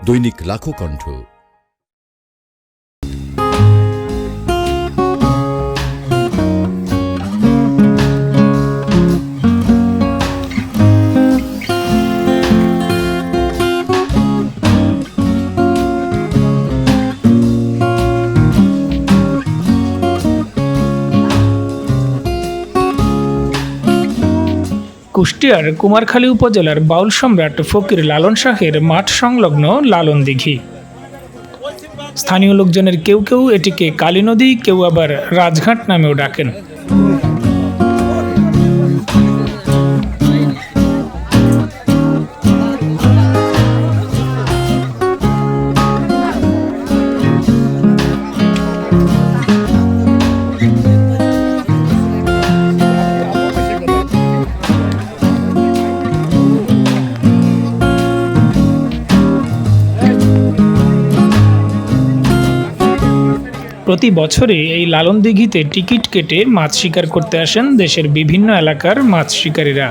দৈনিক লাখো কণ্ঠ। কুষ্টিয়ার কুমারখালী উপজেলার বাউল সম্রাট ফকির লালন শাহের মাঠ সংলগ্ন লালন দিঘি। স্থানীয় লোকজনের কেউ কেউ এটিকে কালী নদী, কেউ আবার রাজঘাট নামেও ডাকেন। প্রতি বছরে এই লালন দিঘিতে টিকিট কেটে মাছ শিকার করতে আসেন দেশের বিভিন্ন এলাকার মাছ শিকারীরা।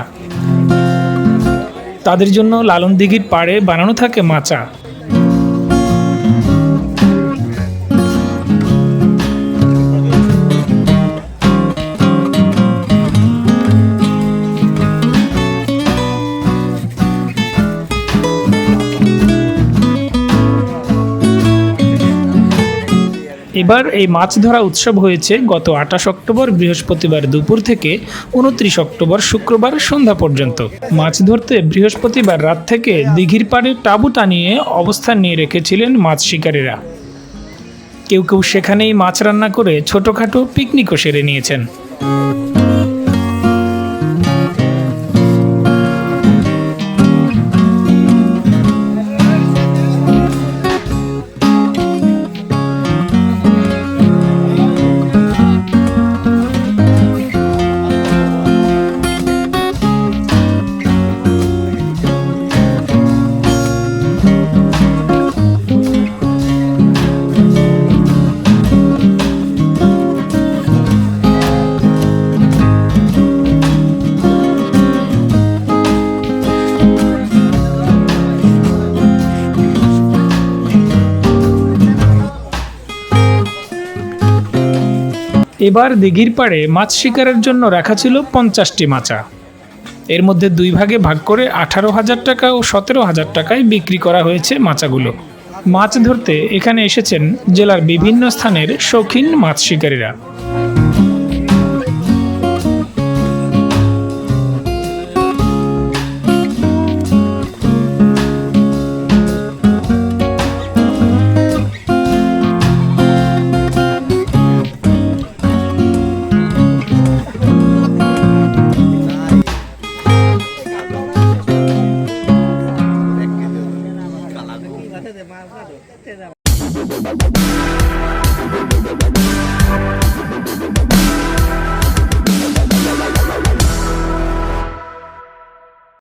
তাদের জন্য লালন দিঘির পাড়ে বানানো থাকে মাচা। এবার এই মাছ ধরা উৎসব হয়েছে গত 28 অক্টোবর বৃহস্পতিবার দুপুর থেকে 29 অক্টোবর শুক্রবার সন্ধ্যা পর্যন্ত। মাছ ধরতে বৃহস্পতিবার রাত থেকে দিঘির পাড়ে তাঁবু টানিয়ে অবস্থান নিয়ে রেখেছিলেন মাছ শিকারীরা। কেউ কেউ সেখানেই মাছ রান্না করে ছোটখাটো পিকনিকও সেরে নিয়েছেন। এবার দিঘির পাড়ে মাছ শিকারের জন্য রাখা ছিল 50টি মাচা। এর মধ্যে দুই ভাগে ভাগ করে 18,000 টাকা ও 17,000 টাকায় বিক্রি করা হয়েছে মাচাগুলো। মাছ ধরতে এখানে এসেছেন জেলার বিভিন্ন স্থানের শৌখিন মাছ শিকারীরা।